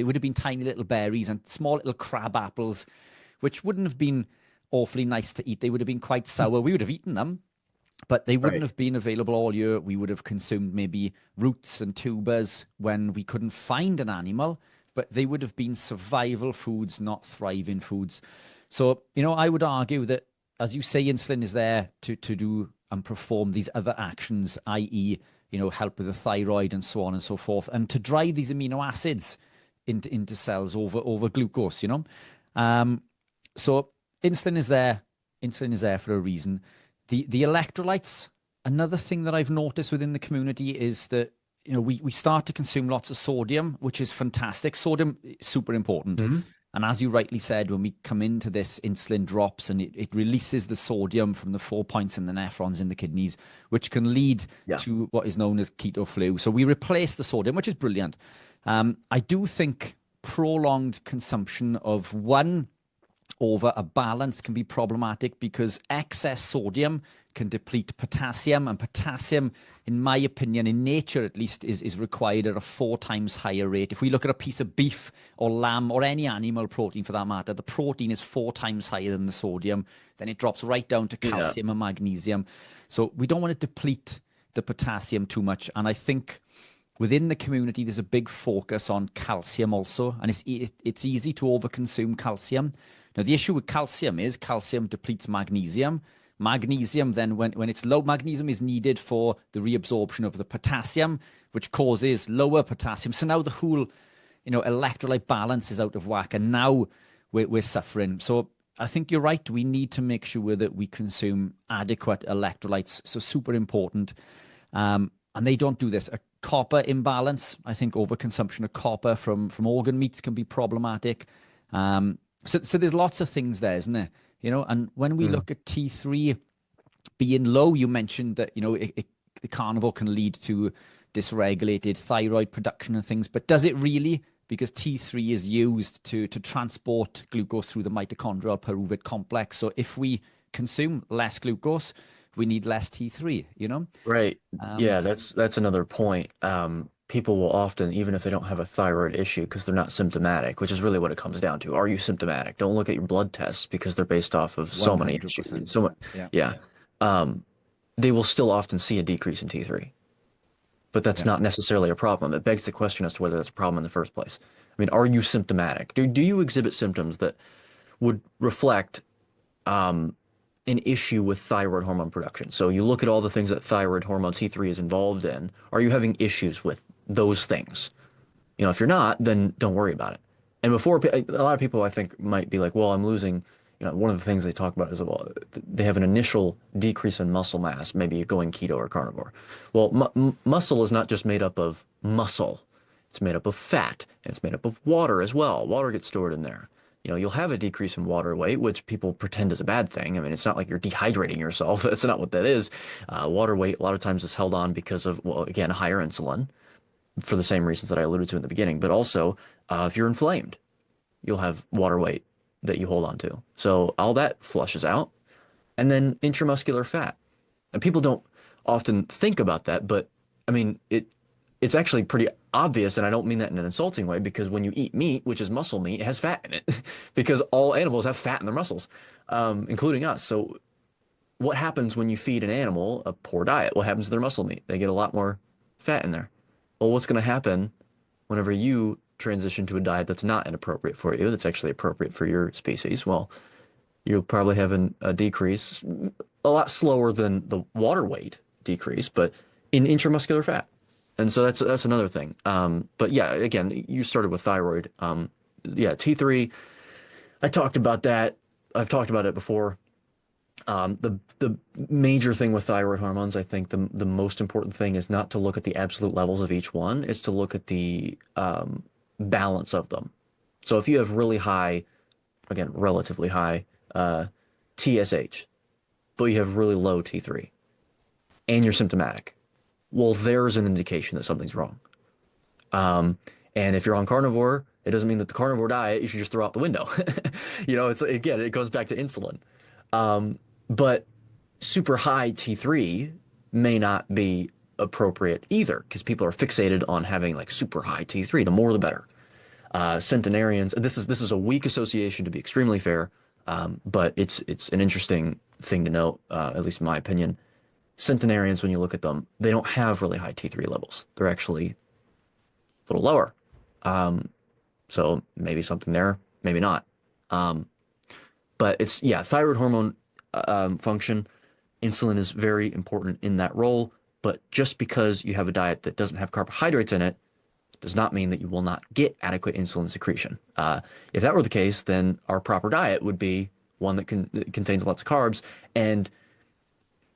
would have been tiny little berries and small little crab apples, which wouldn't have been awfully nice to eat. They would have been quite sour. We would have eaten them, but they wouldn't have been available all year. We would have consumed maybe roots and tubers when we couldn't find an animal, but they would have been survival foods, not thriving foods. So, I would argue that, as you say, insulin is there to do and perform these other actions, i.e., help with the thyroid and so on and so forth, and to drive these amino acids into cells over glucose, So insulin is there. Insulin is there for a reason. The electrolytes, another thing that I've noticed within the community is that, we start to consume lots of sodium, which is fantastic. Sodium is super important. And as you rightly said, when we come into this, insulin drops and it releases the sodium from the 4 points and the nephrons in the kidneys, which can lead to what is known as keto flu. So we replace the sodium, which is brilliant. I do think prolonged consumption of one over a balance can be problematic because excess sodium can deplete potassium, and potassium, in my opinion, in nature at least, is required at a 4 times higher rate. If we look at a piece of beef or lamb or any animal protein for that matter, the protein is 4 times higher than the sodium. Then it drops right down to calcium and magnesium. So we don't want to deplete the potassium too much. And I think within the community, there's a big focus on calcium also, and it's easy to overconsume calcium. Now, the issue with calcium is calcium depletes magnesium. Magnesium, then, when it's low, magnesium is needed for the reabsorption of the potassium, which causes lower potassium. So now the whole, electrolyte balance is out of whack, and now we're suffering. So I think you're right. We need to make sure that we consume adequate electrolytes. So super important. And they don't do this. A copper imbalance, I think overconsumption of copper from organ meats can be problematic. So there's lots of things there, isn't there? And when we look at T3 being low, you mentioned that, the carnivore can lead to dysregulated thyroid production and things, but does it really? Because T3 is used to transport glucose through the mitochondrial pyruvate complex. So if we consume less glucose, we need less T3, Right. Yeah, that's another point. People will often, even if they don't have a thyroid issue, because they're not symptomatic, which is really what it comes down to. Are you symptomatic? Don't look at your blood tests because they're based off of so many issues. So much, they will still often see a decrease in T3, but that's not necessarily a problem. It begs the question as to whether that's a problem in the first place. I mean, are you symptomatic? Do you exhibit symptoms that would reflect an issue with thyroid hormone production? So you look at all the things that thyroid hormone T3 is involved in. Are you having issues with those things? If you're not, then don't worry about it. And before, a lot of people I think might be like, well, I'm losing, one of the things they talk about is, well, they have an initial decrease in muscle mass, maybe going keto or carnivore. Well, muscle is not just made up of muscle. It's made up of fat, and it's made up of water as well. Water gets stored in there. You'll have a decrease in water weight, which people pretend is a bad thing. I mean, it's not like you're dehydrating yourself. That's not what that is. Water weight a lot of times is held on because of, well, again, higher insulin for the same reasons that I alluded to in the beginning. But also, if you're inflamed, you'll have water weight that you hold on to. So all that flushes out. And then intramuscular fat. And people don't often think about that, but I mean, it's actually pretty obvious, and I don't mean that in an insulting way, because when you eat meat, which is muscle meat, it has fat in it because all animals have fat in their muscles, including us. So what happens when you feed an animal a poor diet? What happens to their muscle meat? They get a lot more fat in there. Well, what's going to happen whenever you transition to a diet that's not inappropriate for you, that's actually appropriate for your species? Well, you'll probably have a decrease, a lot slower than the water weight decrease, but in intramuscular fat. And so that's another thing. But yeah, again, you started with thyroid. T3, I talked about that. I've talked about it before. The major thing with thyroid hormones, I think the most important thing is not to look at the absolute levels of each one. It's to look at the balance of them. So if you have really high, again, relatively high TSH, but you have really low T3, and you're symptomatic, well, there's an indication that something's wrong. And if you're on carnivore, it doesn't mean that the carnivore diet you should just throw out the window. It's again, it goes back to insulin. But super high T3 may not be appropriate either, because people are fixated on having like super high T3. The more, the better. Centenarians, this is a weak association, to be extremely fair, but it's an interesting thing to note, at least in my opinion. Centenarians, when you look at them, they don't have really high T3 levels. They're actually a little lower. So maybe something there, maybe not. But it's, thyroid hormone function. Insulin is very important in that role. But just because you have a diet that doesn't have carbohydrates in it does not mean that you will not get adequate insulin secretion. If that were the case, then our proper diet would be one that contains lots of carbs, and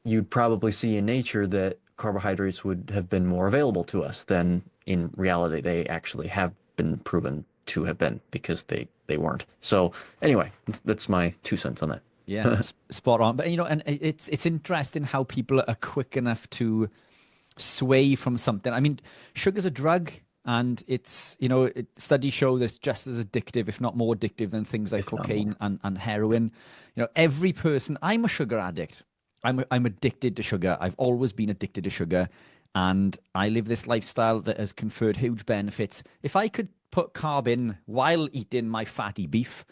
you'd probably see in nature that carbohydrates would have been more available to us than in reality they actually have been proven to have been, because they weren't. So anyway, that's my 2 cents on that. Yeah, spot on. But and it's interesting how people are quick enough to sway from something. I mean, sugar's a drug, and it's studies show that it's just as addictive, if not more addictive, than things like If not cocaine more. and heroin. Every person. I'm a sugar addict. I'm addicted to sugar. I've always been addicted to sugar, and I live this lifestyle that has conferred huge benefits. If I could put carb in while eating my fatty beef,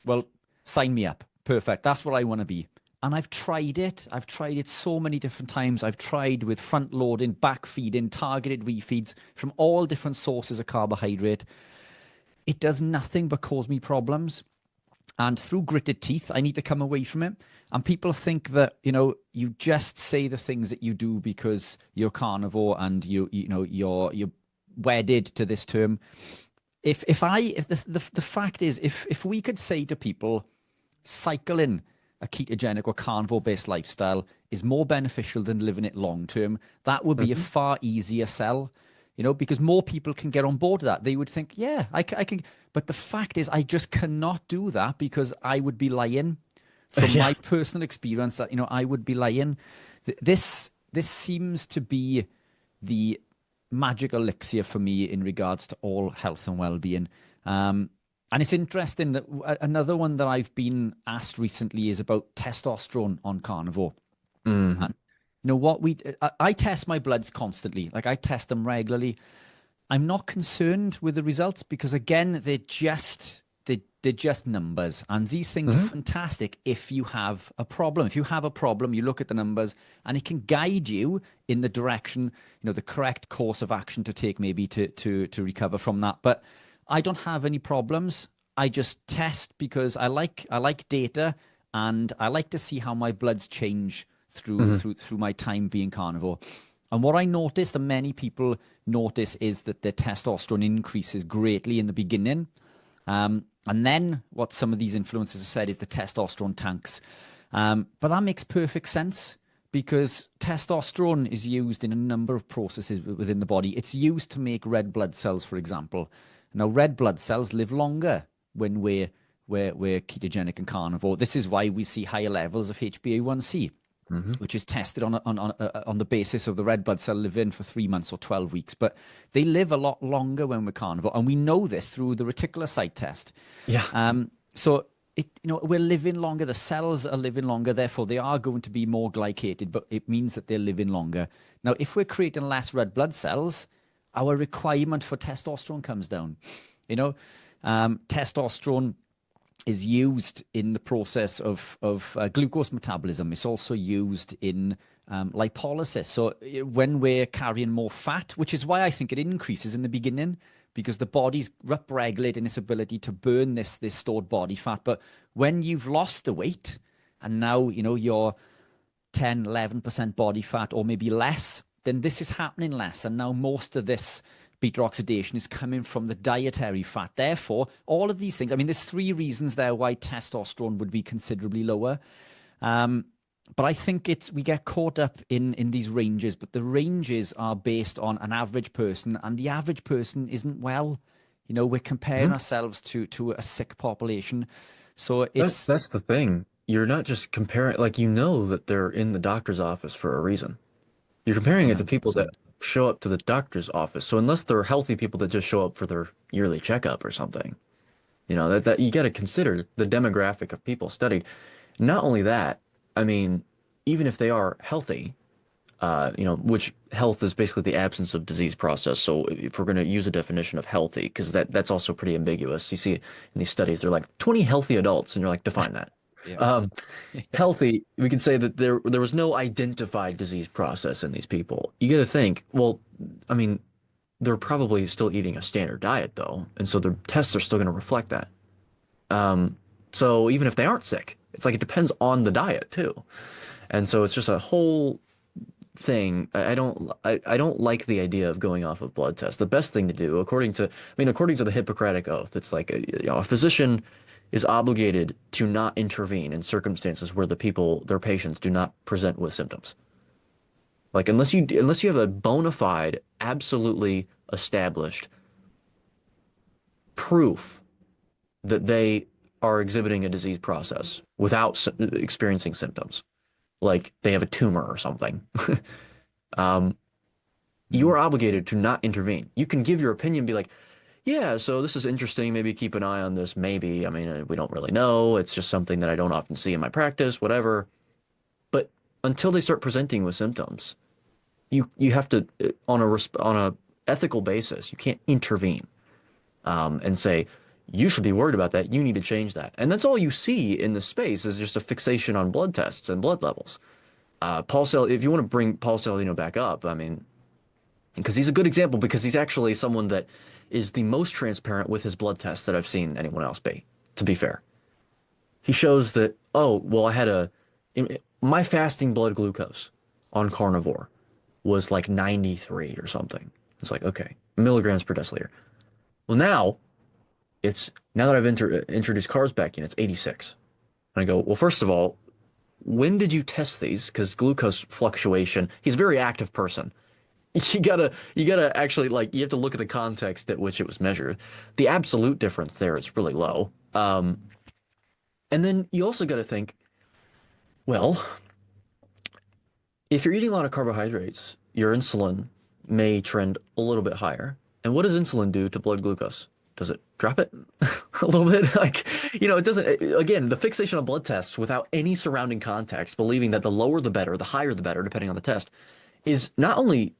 well, sign me up. Perfect. That's what I want to be. And I've tried it. I've tried it so many different times. I've tried with front loading, back feeding, targeted refeeds from all different sources of carbohydrate. It does nothing but cause me problems. And through gritted teeth, I need to come away from it. And people think that, you just say the things that you do because you're carnivore and you're wedded to this term. If the fact is, if we could say to people, cycling a ketogenic or carnivore-based lifestyle is more beneficial than living it long-term, that would be a far easier sell, because more people can get on board with that. They would think, yeah, I can. But the fact is, I just cannot do that because I would be lying. From my personal experience, that I would be lying. This seems to be the magic elixir for me in regards to all health and well-being. And it's interesting that another one that I've been asked recently is about testosterone on carnivore. And I test my bloods constantly. Like, I test them regularly. I'm not concerned with the results because, again, they're just numbers. And these things are fantastic if you have a problem. If you have a problem, you look at the numbers and it can guide you in the direction, the correct course of action to take, maybe to recover from that. But I don't have any problems. I just test because I like data, and I like to see how my bloods change through my time being carnivore. And what I noticed, and many people notice, is that their testosterone increases greatly in the beginning. And then what some of these influencers have said is the testosterone tanks. But that makes perfect sense because testosterone is used in a number of processes within the body. It's used to make red blood cells, for example. Now, red blood cells live longer when we're ketogenic and carnivore. This is why we see higher levels of HbA1c, which is tested on the basis of the red blood cell living for 3 months or 12 weeks. But they live a lot longer when we're carnivore, and we know this through the reticulocyte test. Yeah. So we're living longer. The cells are living longer, therefore they are going to be more glycated, but it means that they're living longer. Now, if we're creating less red blood cells, our requirement for testosterone comes down. Testosterone is used in the process of glucose metabolism. It's also used in lipolysis. So when we're carrying more fat, which is why I think it increases in the beginning, because the body's upregulating its ability to burn this stored body fat. But when you've lost the weight and now you're 10, 11% body fat or maybe less, then this is happening less. And now most of this beta oxidation is coming from the dietary fat. Therefore, all of these things, I mean, there's 3 reasons there why testosterone would be considerably lower. But I think we get caught up in these ranges, but the ranges are based on an average person, and the average person isn't well. We're comparing ourselves to a sick population. So That's the thing. You're not just comparing, like, that they're in the doctor's office for a reason. You're comparing it to people that show up to the doctor's office. So unless they're healthy people that just show up for their yearly checkup or something, that you got to consider the demographic of people studied. Not only that, I mean, even if they are healthy, which health is basically the absence of disease process. So if we're going to use a definition of healthy, because that's also pretty ambiguous. You see in these studies, they're like 20 healthy adults, and you're like, define that. Yeah. Healthy, we can say that there was no identified disease process in these people. You got to think, well, I mean, they're probably still eating a standard diet though, and so their tests are still going to reflect that. So even if they aren't sick, it's like it depends on the diet too, and so it's just a whole thing. I don't like the idea of going off of blood tests. The best thing to do, according to the Hippocratic Oath, it's like a physician is obligated to not intervene in circumstances where their patients do not present with symptoms. Like unless you have a bona fide, absolutely established proof that they are exhibiting a disease process without experiencing symptoms, like they have a tumor or something, um, you Mm. are obligated to not intervene. You can give your opinion, be like, yeah, so this is interesting. Maybe keep an eye on this. Maybe. I mean, we don't really know. It's just something that I don't often see in my practice, whatever. But until they start presenting with symptoms, you have to on a ethical basis, you can't intervene and say you should be worried about that. You need to change that. And that's all you see in the space is just a fixation on blood tests and blood levels. If you want to bring Paul Saladino back up, I mean, because he's a good example because he's actually someone that is the most transparent with his blood tests that I've seen anyone else be, to be fair. He shows that, oh, well, my fasting blood glucose on Carnivore was like 93 or something. It's like, okay, milligrams per deciliter. Well, now that I've introduced carbs back in, it's 86. And I go, well, first of all, when did you test these? Because glucose fluctuation, he's a very active person. You gotta actually like you have to look at the context at which it was measured. The absolute difference there is really low. And then you also got to think, well, if you're eating a lot of carbohydrates, your insulin may trend a little bit higher. And what does insulin do to blood glucose? Does it drop it a little bit? Like, it doesn't. Again, the fixation on blood tests without any surrounding context, believing that the lower the better, the higher the better, depending on the test, is not only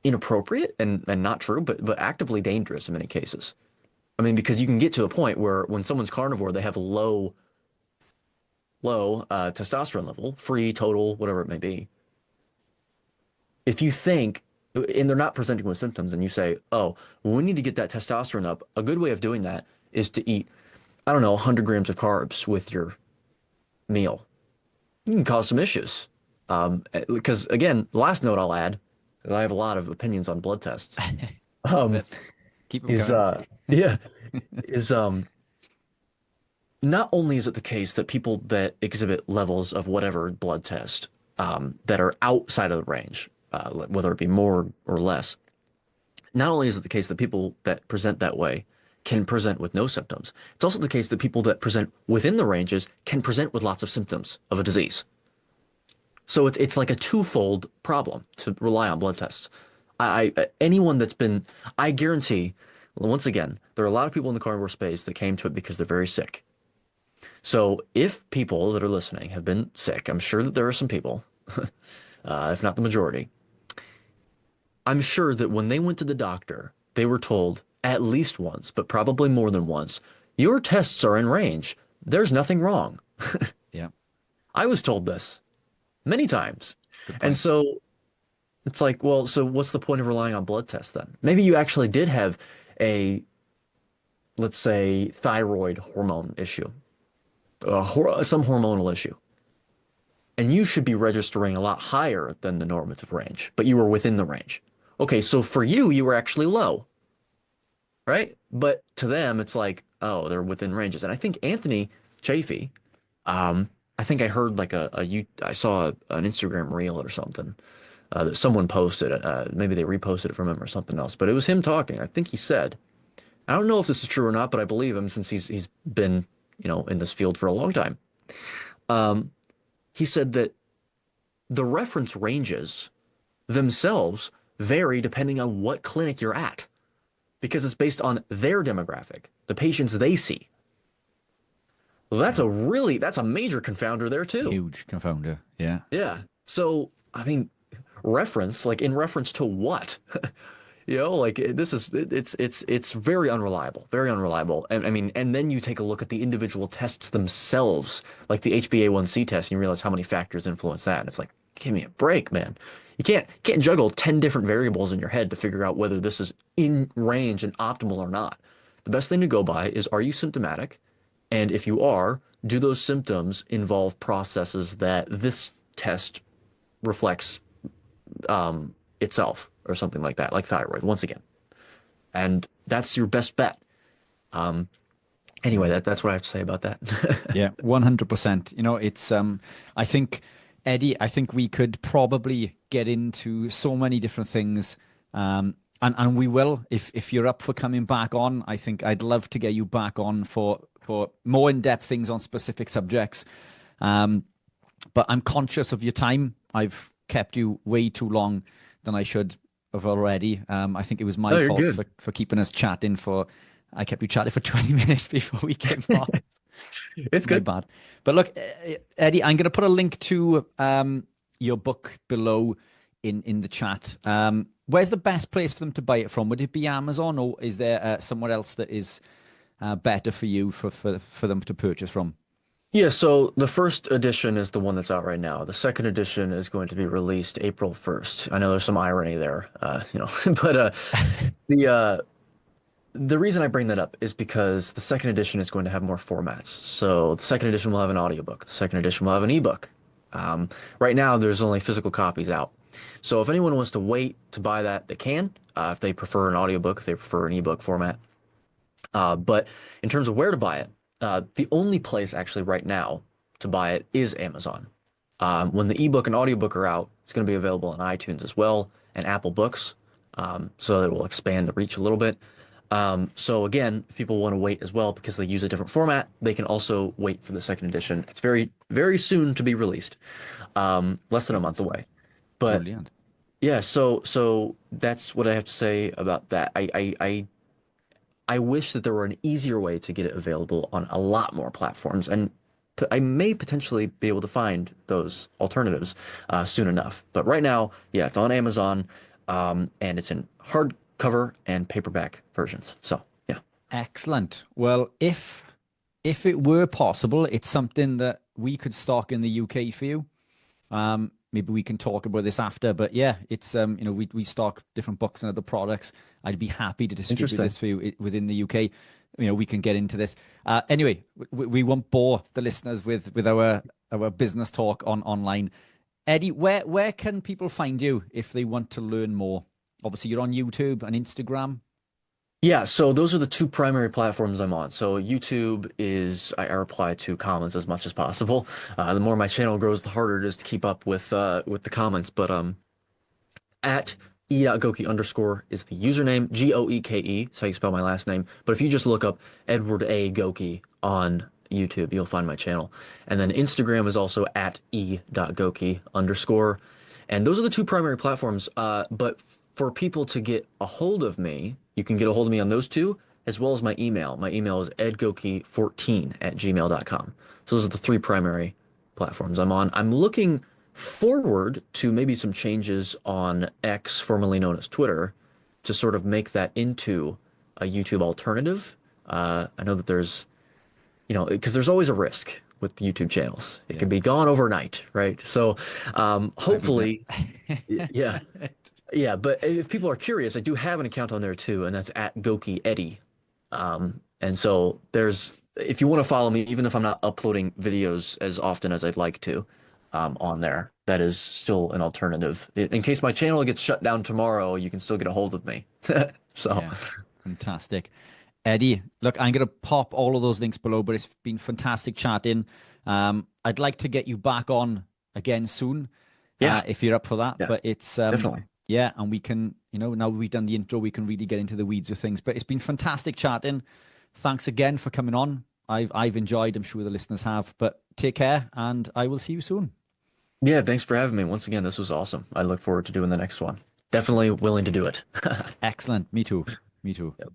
inappropriate and not true, but actively dangerous in many cases. I mean, because you can get to a point where when someone's carnivore, they have a low testosterone level, free, total, whatever it may be. If you think, and they're not presenting with symptoms, and you say, oh, well, we need to get that testosterone up, a good way of doing that is to eat, I don't know, 100 grams of carbs with your meal. You can cause some issues. Because again, the last note I'll add, I have a lot of opinions on blood tests. Um, Keep them is going. yeah, is not only is it the case that people that exhibit levels of whatever blood test that are outside of the range, whether it be more or less, not only is it the case that people that present that way can present with no symptoms, it's also the case that people that present within the ranges can present with lots of symptoms of a disease. So it's like a twofold problem to rely on blood tests. Anyone that's been, I guarantee, once again, there are a lot of people in the carnivore space that came to it because they're very sick. So if people that are listening have been sick, I'm sure that there are some people, if not the majority, I'm sure that when they went to the doctor, they were told at least once, but probably more than once, your tests are in range. There's nothing wrong. Yeah, I was told this many times. good And point. so it's like, well, so what's the point of relying on blood tests then? Maybe you actually did have a, let's say, thyroid hormone issue, some hormonal issue, and you should be registering a lot higher than the normative range, but you were within the range. Okay, so for you, you were actually low, right? But to them, it's like, oh, they're within ranges. And I think Anthony Chafee, I think I heard like I saw an Instagram reel or something that someone posted. Maybe they reposted it from him or something else, but it was him talking. I think he said, I don't know if this is true or not, but I believe him since he's been, in this field for a long time. Um, he said that the reference ranges themselves vary depending on what clinic you're at because it's based on their demographic, the patients they see. Well, that's a major confounder there too. Huge confounder. Yeah. Yeah. So, I mean, like in reference to what? Like it's very unreliable, very unreliable. And I mean, and then you take a look at the individual tests themselves, like the HbA1c test, and you realize how many factors influence that. And it's like, give me a break, man. You can't juggle 10 different variables in your head to figure out whether this is in range and optimal or not. The best thing to go by is, are you symptomatic? And if you are, do those symptoms involve processes that this test reflects itself or something like that, like thyroid, once again. And that's your best bet. Anyway, that's what I have to say about that. Yeah, 100%. It's I think Eddie, I think we could probably get into so many different things. And we will, if you're up for coming back on, I think I'd love to get you back on for more in-depth things on specific subjects. But I'm conscious of your time. I've kept you way too long than I should have already. I think it was my fault for keeping us chatting I kept you chatting for 20 minutes before we came on. It's good. My bad. But look, Eddie, I'm going to put a link to your book below in the chat. Where's the best place for them to buy it from? Would it be Amazon, or is there somewhere else that is better for you for them to purchase from? Yeah, so the first edition is the one that's out right now. The second edition is going to be released April 1st. I know there's some irony there, but the reason I bring that up is because the second edition is going to have more formats. So the second edition will have an audiobook. The second edition will have an ebook. Right now, there's only physical copies out. So if anyone wants to wait to buy that, they can, if they prefer an audiobook, if they prefer an ebook format. But in terms of where to buy it, the only place actually right now to buy it is Amazon. When the ebook and audiobook are out, it's going to be available on iTunes as well and Apple Books. So it will expand the reach a little bit. So again, if people want to wait as well because they use a different format, they can also wait for the second edition. It's very, very soon to be released, less than a month away. But brilliant. Yeah, so that's what I have to say about that. I wish that there were an easier way to get it available on a lot more platforms, and I may potentially be able to find those alternatives soon enough. But right now, yeah, it's on Amazon, and it's in hardcover and paperback versions. So yeah. Excellent. Well, if it were possible, it's something that we could stock in the UK for you. Maybe we can talk about this after, but yeah, it's we stock different books and other products. I'd be happy to distribute this for you within the UK. We can get into this. Anyway, we won't bore the listeners with our business talk online. Eddie, where can people find you if they want to learn more? Obviously, you're on YouTube and Instagram. Yeah, so those are the two primary platforms I'm on. So YouTube is I reply to comments as much as possible. The more my channel grows, the harder it is to keep up with the comments. But at _Goeke is the username. Goeke, that's how you spell my last name. But if you just look up Edward A. Goeke on YouTube, you'll find my channel. And then Instagram is also at e.goeke_. And those are the two primary platforms. But for people to get a hold of me, you can get a hold of me on those two, as well as my email. My email is edgoeke14@gmail.com. So those are the three primary platforms I'm on. I'm looking forward to maybe some changes on X, formerly known as Twitter, to sort of make that into a YouTube alternative. I know that there's, because there's always a risk with YouTube channels. It can be gone overnight, right? So hopefully, yeah. Yeah, but if people are curious, I do have an account on there too, and that's at Goeke Eddie. And so if you want to follow me, even if I'm not uploading videos as often as I'd like to, on there, that is still an alternative. In case my channel gets shut down tomorrow, you can still get a hold of me. So yeah, fantastic. Eddie, look, I'm going to pop all of those links below, but it's been fantastic chatting. I'd like to get you back on again soon. Yeah. If you're up for that. Yeah, but it's definitely. Yeah, and we can, now we've done the intro, we can really get into the weeds of things. But it's been fantastic chatting. Thanks again for coming on. I've enjoyed, I'm sure the listeners have. But take care, and I will see you soon. Yeah, thanks for having me. Once again, this was awesome. I look forward to doing the next one. Definitely willing to do it. Excellent. Me too. Me too. Yep.